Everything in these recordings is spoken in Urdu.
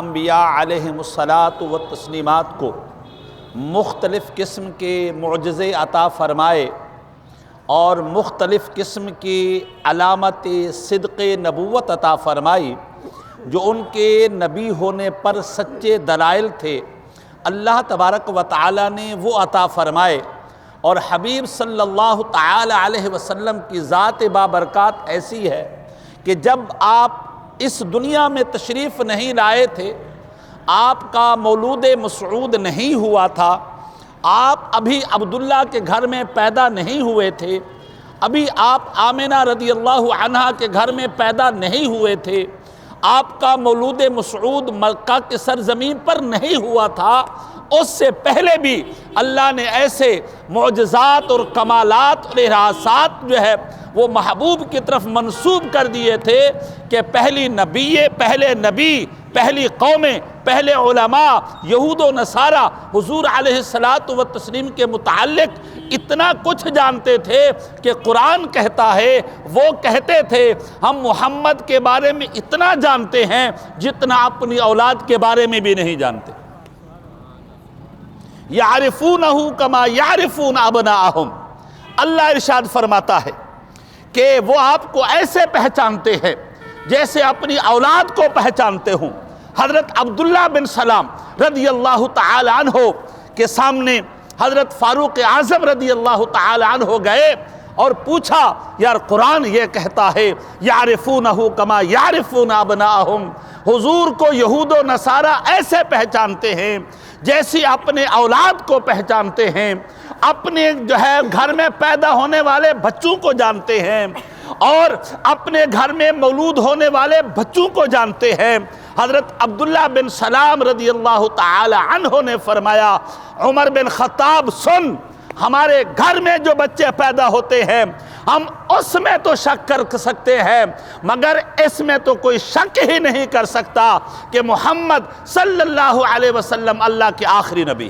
انبیاء علیہم الصلاۃ والتسلیمات کو مختلف قسم کے معجزے عطا فرمائے اور مختلف قسم کی علامت صدق نبوت عطا فرمائی جو ان کے نبی ہونے پر سچے دلائل تھے، اللہ تبارک و تعالی نے وہ عطا فرمائے۔ اور حبیب صلی اللہ تعالی علیہ وسلم کی ذات بابرکات ایسی ہے کہ جب آپ اس دنیا میں تشریف نہیں لائے تھے، آپ کا مولود مسعود نہیں ہوا تھا، آپ ابھی عبداللہ کے گھر میں پیدا نہیں ہوئے تھے، ابھی آپ آمنہ رضی اللہ عنہا کے گھر میں پیدا نہیں ہوئے تھے، آپ کا مولود مسعود مکہ کے سرزمین پر نہیں ہوا تھا، اس سے پہلے بھی اللہ نے ایسے معجزات اور کمالات اور ارہاسات جو ہے وہ محبوب کی طرف منسوب کر دیے تھے کہ پہلے نبی، پہلی قومیں، پہلے علماء، یہود و نصارہ حضور علیہ الصلاۃ والتسلیم کے متعلق اتنا کچھ جانتے تھے کہ قرآن کہتا ہے، وہ کہتے تھے ہم محمد کے بارے میں اتنا جانتے ہیں جتنا اپنی اولاد کے بارے میں بھی نہیں جانتے۔ یعرفونہ کما یعرفون ابناءہم، اللہ ارشاد فرماتا ہے کہ وہ آپ کو ایسے پہچانتے ہیں جیسے اپنی اولاد کو پہچانتے ہوں۔ حضرت عبداللہ بن سلام رضی اللہ تعالی عنہ کے سامنے حضرت فاروق اعظم رضی اللہ تعالی عنہ گئے اور پوچھا، یار قرآن یہ کہتا ہے یعرفونہ کما یعرفون ابناءہم، حضور کو یہود و نصارہ ایسے پہچانتے ہیں جیسی اپنے اولاد کو پہچانتے ہیں، اپنے جو ہے گھر میں پیدا ہونے والے بچوں کو جانتے ہیں اور اپنے گھر میں مولود ہونے والے بچوں کو جانتے ہیں۔ حضرت عبداللہ بن سلام رضی اللہ تعالی عنہ نے فرمایا، عمر بن خطاب سن، ہمارے گھر میں جو بچے پیدا ہوتے ہیں ہم اس میں تو شک کر سکتے ہیں مگر اس میں تو کوئی شک ہی نہیں کر سکتا کہ محمد صلی اللہ علیہ وسلم اللہ کے آخری نبی۔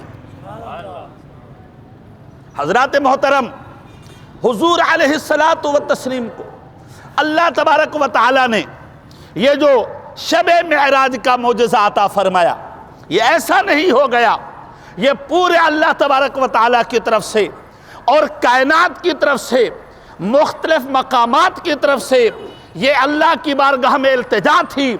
حضرات محترم، حضور علیہ الصلاۃ والتسلیم کو اللہ تبارک و تعالی نے یہ جو شب معراج کا معجزہ عطا فرمایا، یہ ایسا نہیں ہو گیا، یہ پورے اللہ تبارک و تعالی کی طرف سے اور کائنات کی طرف سے، مختلف مقامات کی طرف سے یہ اللہ کی بارگاہ میں التجا تھی،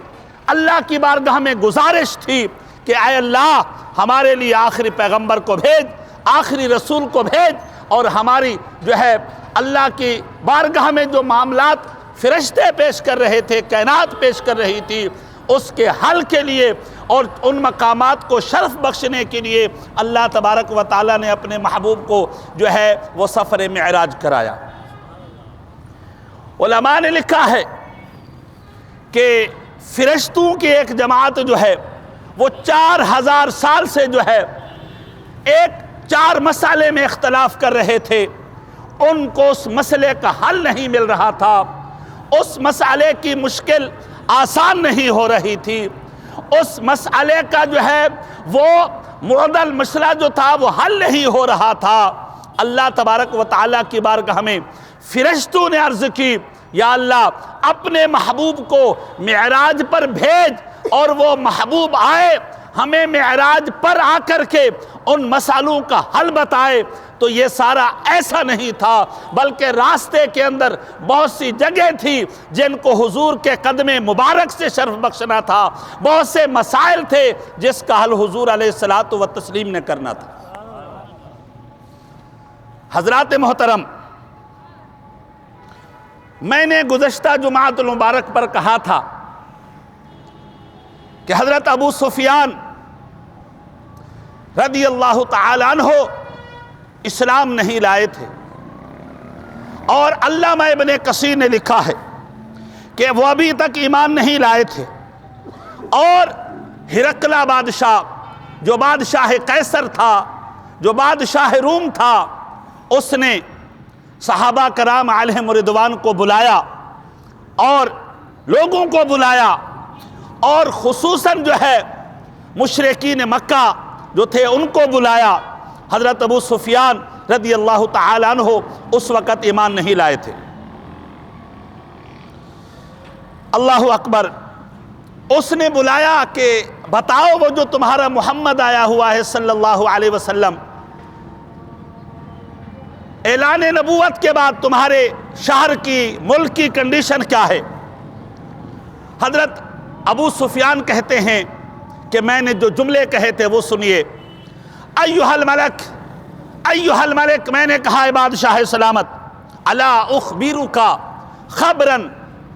اللہ کی بارگاہ میں گزارش تھی کہ اے اللہ ہمارے لیے آخری پیغمبر کو بھیج، آخری رسول کو بھیج، اور ہماری جو ہے اللہ کی بارگاہ میں جو معاملات فرشتے پیش کر رہے تھے، کائنات پیش کر رہی تھی، اس کے حل کے لیے اور ان مقامات کو شرف بخشنے کے لیے اللہ تبارک و تعالی نے اپنے محبوب کو جو ہے وہ سفر معراج کرایا۔ علماء نے لکھا ہے کہ فرشتوں کی ایک جماعت جو ہے وہ 4000 سال سے جو ہے ایک 4 مسئلے میں اختلاف کر رہے تھے، ان کو اس مسئلے کا حل نہیں مل رہا تھا، اس مسئلے کی مشکل آسان نہیں ہو رہی تھی، اس مسئلے کا جو ہے وہ معضل مسئلہ جو تھا وہ حل نہیں ہو رہا تھا۔ اللہ تبارک و تعالیٰ کی بارگاہ میں فرشتوں نے عرض کی، یا اللہ اپنے محبوب کو معراج پر بھیج اور وہ محبوب آئے ہمیں معراج پر آ کر کے ان مسائلوں کا حل بتائے۔ تو یہ سارا ایسا نہیں تھا بلکہ راستے کے اندر بہت سی جگہ تھی جن کو حضور کے قدم مبارک سے شرف بخشنا تھا، بہت سے مسائل تھے جس کا حل حضور علیہ الصلاۃ والتسلیم نے کرنا تھا۔ حضرات محترم، میں نے گزشتہ جمعۃ المبارک پر کہا تھا کہ حضرت ابو سفیان رضی اللہ تعالی عنہ اسلام نہیں لائے تھے، اور علامہ ابن کثیر نے لکھا ہے کہ وہ ابھی تک ایمان نہیں لائے تھے، اور ہرقلہ بادشاہ جو بادشاہ قیصر تھا، جو بادشاہ روم تھا، اس نے صحابہ کرام علیہم رضوان کو بلایا اور لوگوں کو بلایا، اور خصوصاً جو ہے مشرکین مکہ جو تھے ان کو بلایا۔ حضرت ابو سفیان رضی اللہ تعالی عنہ اس وقت ایمان نہیں لائے تھے۔ اللہ اکبر، اس نے بلایا کہ بتاؤ وہ جو تمہارا محمد آیا ہوا ہے صلی اللہ علیہ وسلم، اعلان نبوت کے بعد تمہارے شہر کی ملک کی کنڈیشن کیا ہے؟ حضرت ابو سفیان کہتے ہیں کہ میں نے جو جملے کہے تھے وہ سنیے۔ ایھا الملک، ایھا الملک، میں نے کہا اے بادشاہ سلامت، الا اخبرک خبرا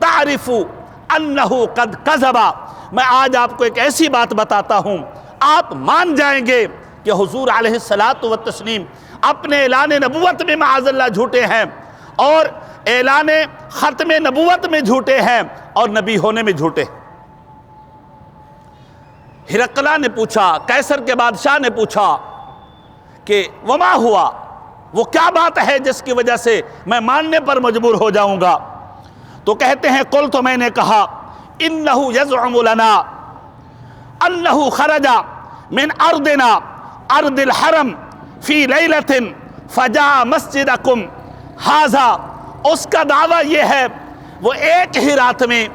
تعرف انہ قد کذب، میں آج آپ کو ایک ایسی بات بتاتا ہوں آپ مان جائیں گے کہ حضور علیہ الصلاۃ والتسلیم اپنے اعلان نبوت میں معاذ اللہ جھوٹے ہیں، اور اعلان ختم نبوت میں جھوٹے ہیں، اور نبی ہونے میں جھوٹے۔ ہرقلہ نے پوچھا، قیصر کے بادشاہ نے پوچھا کہ وما ہوا، وہ کیا بات ہے جس کی وجہ سے میں ماننے پر مجبور ہو جاؤں گا؟ تو کہتے ہیں قل، تو میں نے کہا انہ یزعم لنا انہ خرج من ارضنا ارض الحرم فی لیلۃ فجاء مسجدکم ھذا، اس کا دعویٰ یہ ہے وہ ایک ہی رات میں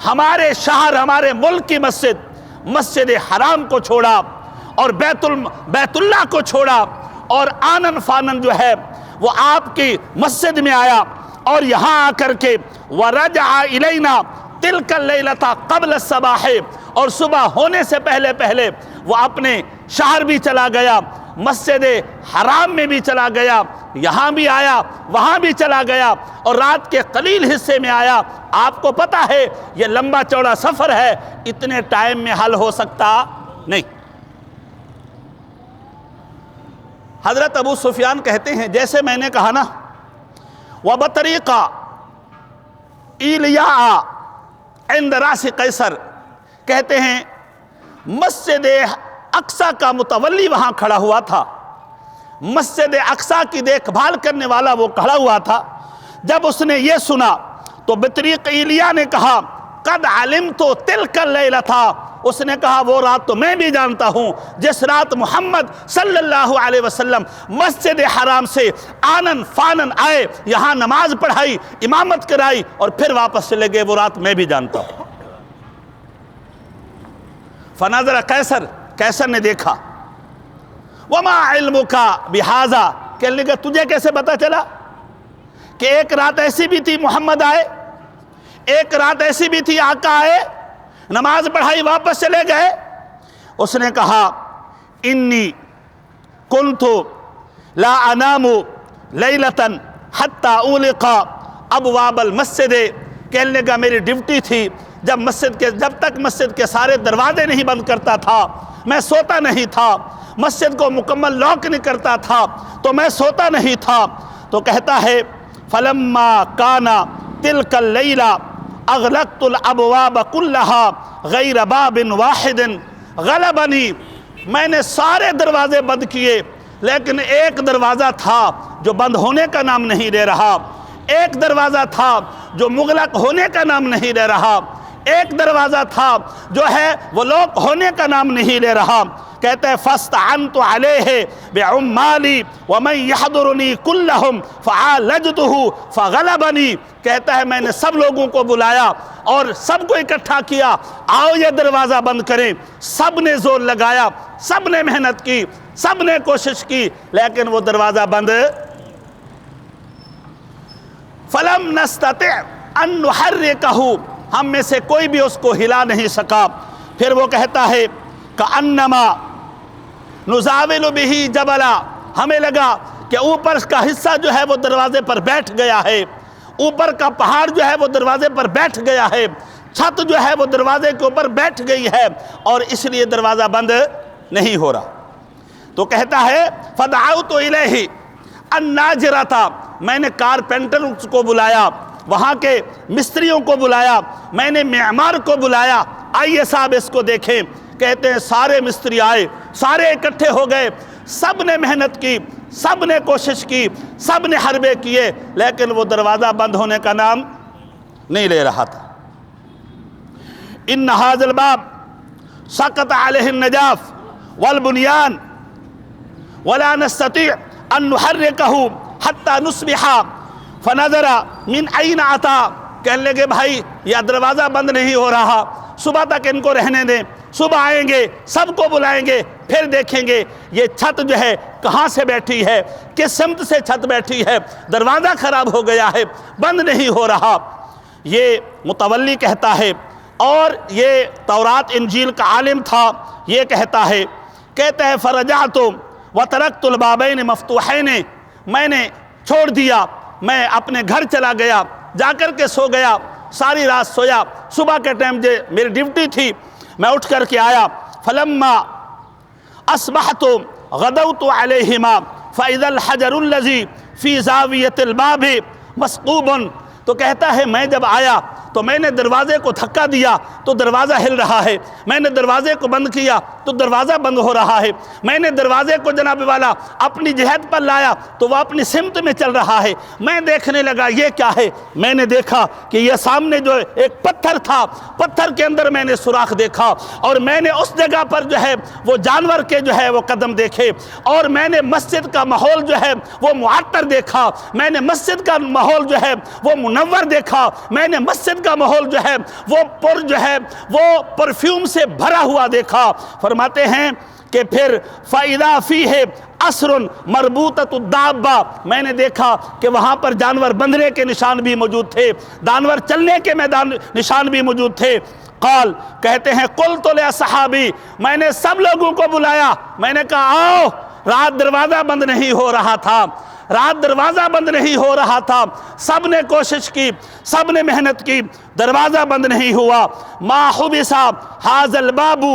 ہمارے شہر، ہمارے ملک کی مسجد حرام کو چھوڑا اور بیت اللہ کو چھوڑا، اور آنن فانن جو ہے وہ آپ کی مسجد میں آیا، اور یہاں آ کر کے وَرَجَعَ إِلَيْنَا تِلْكَ اللَّيْلَةَ قَبْلَ الصَّبَاحِ، اور صبح ہونے سے پہلے پہلے وہ اپنے شہر بھی چلا گیا، مسجد حرام میں بھی چلا گیا، یہاں بھی آیا وہاں بھی چلا گیا، اور رات کے قلیل حصے میں آیا۔ آپ کو پتہ ہے یہ لمبا چوڑا سفر ہے، اتنے ٹائم میں حل ہو سکتا نہیں۔ حضرت ابو سفیان کہتے ہیں جیسے میں نے کہا نا، وَبَطَرِيقَ ایلیاء عند راس قیصر، کہتے ہیں مسجد اقصیٰ کا متولی وہاں کھڑا ہوا تھا، مسجد اقصیٰ کی دیکھ بھال کرنے والا وہ کھڑا ہوا تھا۔ جب اس نے یہ سنا تو بطریق ایلیاء نے کہا قد علمت تلک اللیلۃ، اس نے کہا وہ رات تو میں بھی جانتا ہوں جس رات محمد صلی اللہ علیہ وسلم مسجد حرام سے آنن فانن آئے، یہاں نماز پڑھائی، امامت کرائی، اور پھر واپس چلے گئے، وہ رات میں بھی جانتا ہوں۔ فنظر قیصر نے دیکھا، وما علمک بہذا، کہنے لگا تجھے کیسے پتا چلا کہ ایک رات ایسی بھی تھی محمد آئے، ایک رات ایسی بھی تھی آقا آئے، نماز پڑھائی واپس چلے گئے؟ اس نے کہا انی کنت لا انام لیلۃ حتی اغلق ابواب المسجد، کہنے لگا میری ڈیوٹی تھی جب تک مسجد کے سارے دروازے نہیں بند کرتا تھا میں سوتا نہیں تھا، مسجد کو مکمل لاک نہیں کرتا تھا تو میں سوتا نہیں تھا۔ تو کہتا ہے فلما کان تلک اللیلہ اغلقت الابواب کلہا غیر باب واحد غلبنی، میں نے سارے دروازے بند کیے لیکن ایک دروازہ تھا جو بند ہونے کا نام نہیں لے رہا، ایک دروازہ تھا جو مغلق ہونے کا نام نہیں لے رہا، ایک دروازہ تھا جو ہے وہ لاک ہونے کا نام نہیں لے رہا۔ کہتے ہیں فاستعنت علیہ بعمالی ومن یحضرنی کلہم فعالجتہ فغلبنی، کہتا ہے میں نے سب لوگوں کو بلایا اور سب کو اکٹھا کیا، آؤ یہ دروازہ بند کریں، سب نے زور لگایا، سب نے محنت کی، سب نے کوشش کی، لیکن وہ دروازہ بند۔ فلم نستطع ان نحرکہ، ہم میں سے کوئی بھی اس کو ہلا نہیں سکا۔ پھر وہ کہتا ہے کأنما نزاول بہ جبلا، ہمیں لگا کہ اوپر کا حصہ جو ہے وہ دروازے پر بیٹھ گیا ہے، اوپر کا پہاڑ جو ہے وہ دروازے پر بیٹھ گیا ہے، چھت جو ہے وہ دروازے کے اوپر بیٹھ گئی ہے، اور اس لیے دروازہ بند نہیں ہو رہا۔ تو کہتا ہے فدعوت الیہ الناجرۃ، میں نے کارپینٹرز کو بلایا، وہاں کے مستریوں کو بلایا، میں نے معمار کو بلایا، آئیے صاحب اس کو دیکھیں۔ کہتے ہیں سارے مستری آئے، سارے اکٹھے ہو گئے، سب نے محنت کی، سب نے کوشش کی، سب نے حربے کیے، لیکن وہ دروازہ بند ہونے کا نام نہیں لے رہا تھا۔ ان ھذا الباب سقط علیہ النجاف والبنیان ولا نستطيع ان نحرکہ حتی نصبح فنظر من این عطا، کہنے لگے بھائی یہ دروازہ بند نہیں ہو رہا، صبح تک ان کو رہنے دیں، صبح آئیں گے، سب کو بلائیں گے، پھر دیکھیں گے یہ چھت جو ہے کہاں سے بیٹھی ہے، کس سمت سے چھت بیٹھی ہے، دروازہ خراب ہو گیا ہے، بند نہیں ہو رہا۔ یہ متولی کہتا ہے، اور یہ تورات انجیل کا عالم تھا، یہ کہتا ہے فرجعت وترکت البابین مفتوحین، میں نے چھوڑ دیا، میں اپنے گھر چلا گیا، جا کر کے سو گیا، ساری رات سویا، صبح کے ٹائم میری ڈیوٹی تھی، میں اٹھ کر کے آیا، فلما اصبحت غدوت علیہما فاذا الحجر الذی فی زاویۃ الباب مسقوب، تو کہتا ہے میں جب آیا تو میں نے دروازے کو دھکا دیا تو دروازہ ہل رہا ہے، میں نے دروازے کو بند کیا تو دروازہ بند ہو رہا ہے، میں نے دروازے کو جناب والا اپنی جہت پر لایا تو وہ اپنی سمت میں چل رہا ہے، میں دیکھنے لگا یہ کیا ہے، میں نے دیکھا کہ یہ سامنے جو ایک پتھر تھا، پتھر کے اندر میں نے سوراخ دیکھا، اور میں نے اس جگہ پر جو ہے وہ جانور کے جو ہے وہ قدم دیکھے، اور میں نے مسجد کا ماحول جو ہے وہ معطر دیکھا، میں نے مسجد کا ماحول جو ہے وہ منور دیکھا، میں نے مسجد کا ماحول جو ہے وہ پرفیوم سے بھرا ہوا دیکھا۔ فرماتے ہیں کہ پھر فَإِذَا فِيهِ أَسْرٌ مَرْبُوطَةُ الدَّابَّةِ، میں نے دیکھا کہ وہاں پر جانور بندھنے کے نشان بھی موجود تھے، جانور چلنے کے نشان بھی موجود تھے۔ قال، کہتے ہیں قُلْتُ لِأَصْحَابِي، میں نے سب لوگوں کو بلایا، میں نے کہا آؤ، رات دروازہ بند نہیں ہو رہا تھا، رات دروازہ بند نہیں ہو رہا تھا، سب نے کوشش کی، سب نے محنت کی، دروازہ بند نہیں ہوا۔ ما حبس ھذا الباب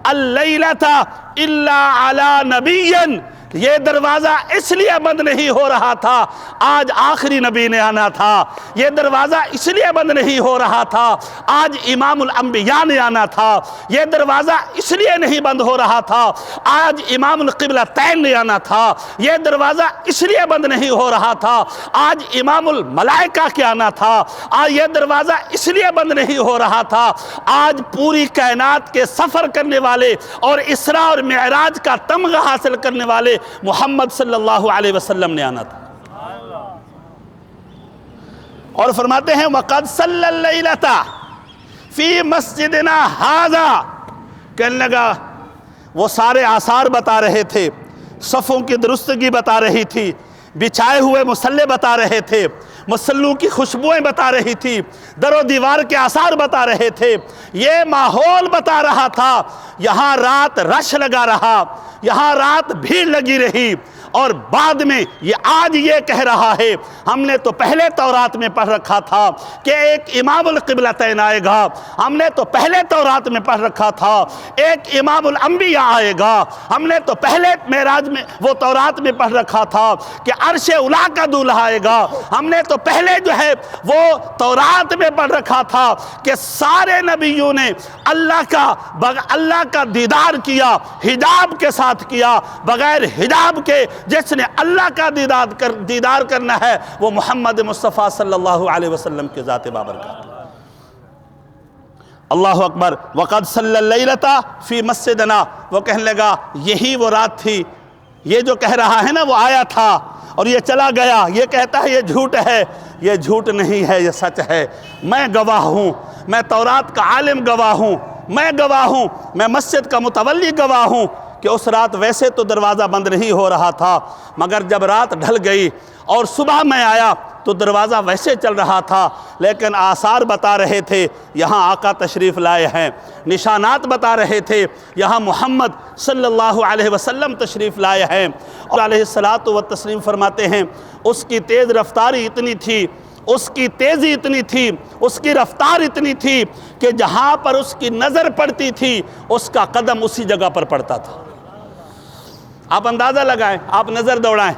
اللیلۃ الا علی نبی، یہ دروازہ اس لیے بند نہیں ہو رہا تھا، آج آخری نبی نے آنا تھا، یہ دروازہ اس لیے بند نہیں ہو رہا تھا، آج امام الانبیاء نے آنا تھا، یہ دروازہ اس لیے نہیں بند ہو رہا تھا، آج امام القبلتین نے آنا تھا، یہ دروازہ اس لیے بند نہیں ہو رہا تھا، آج امام الملائکہ کے آنا تھا، آج یہ دروازہ اس لیے بند نہیں ہو رہا تھا، آج پوری کائنات کے سفر کرنے والے اور اسراء اور معراج کا تمغہ حاصل کرنے والے محمد صلی اللہ علیہ وسلم نے آنا تھا۔ اور فرماتے ہیں وَقَدْ صَلَّى اللَّيْلَةَ فِي مَسْجِدِنَا هَذَا، کہنے لگا وہ سارے آثار بتا رہے تھے، صفوں کی درستگی بتا رہی تھی، بچھائے ہوئے مصلے بتا رہے تھے، مصلوں کی خوشبوئیں بتا رہی تھی، در و دیوار کے آثار بتا رہے تھے، یہ ماحول بتا رہا تھا، یہاں رات رش لگا رہا، یہاں رات بھیڑ لگی رہی، اور بعد میں یہ آج یہ کہہ رہا ہے ہم نے تو پہلے تورات میں پڑھ رکھا تھا کہ ایک امام القبلتین آئے گا، ہم نے تو پہلے تورات میں پڑھ رکھا تھا ایک امام الانبیاء آئے گا، ہم نے تو پہلے معراج میں وہ تورات میں پڑھ رکھا تھا کہ عرش اولیٰ کا دولہا آئے گا، ہم نے تو پہلے جو ہے وہ تورات میں پڑھ رکھا تھا کہ سارے نبیوں نے اللہ کا دیدار کیا، حجاب کے ساتھ کیا، بغیر حجاب کے جس نے اللہ کا دیدار کرنا ہے وہ محمد مصطفیٰ صلی اللہ علیہ وسلم کے ذات بابرکات۔ اللہ اکبر۔ وقد صلی اللیلۃ فی مسجدنا، وہ کہنے لگا یہی وہ رات تھی، یہ جو کہہ رہا ہے نا وہ آیا تھا اور یہ چلا گیا، یہ کہتا ہے یہ جھوٹ ہے، یہ جھوٹ نہیں ہے، یہ سچ ہے، میں گواہ ہوں، میں تورات کا عالم گواہ ہوں، میں گواہ ہوں، میں مسجد کا متولی گواہ ہوں کہ اس رات ویسے تو دروازہ بند نہیں ہو رہا تھا، مگر جب رات ڈھل گئی اور صبح میں آیا تو دروازہ ویسے چل رہا تھا، لیکن آثار بتا رہے تھے یہاں آقا تشریف لائے ہیں، نشانات بتا رہے تھے یہاں محمد صلی اللہ علیہ وسلم تشریف لائے ہیں۔ اور علیہ الصلاۃ والتسلیم فرماتے ہیں اس کی تیز رفتاری اتنی تھی، اس کی تیزی اتنی تھی، اس کی رفتار اتنی تھی کہ جہاں پر اس کی نظر پڑتی تھی اس کا قدم اسی جگہ پر پڑتا تھا۔ آپ اندازہ لگائیں، آپ نظر دوڑائیں،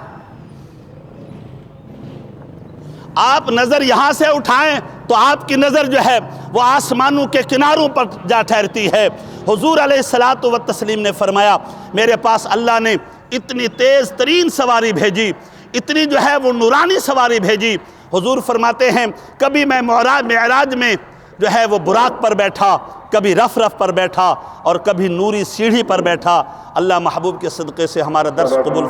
آپ نظر یہاں سے اٹھائیں تو آپ کی نظر جو ہے وہ آسمانوں کے کناروں پر جا ٹھہرتی ہے۔ حضور علیہ الصلاۃ والتسلیم نے فرمایا میرے پاس اللہ نے اتنی تیز ترین سواری بھیجی، اتنی جو ہے وہ نورانی سواری بھیجی۔ حضور فرماتے ہیں کبھی میں معراج میں جو ہے وہ براق پر بیٹھا، کبھی رف پر بیٹھا اور کبھی نوری سیڑھی پر بیٹھا۔ اللہ محبوب کے صدقے سے ہمارا درس قبول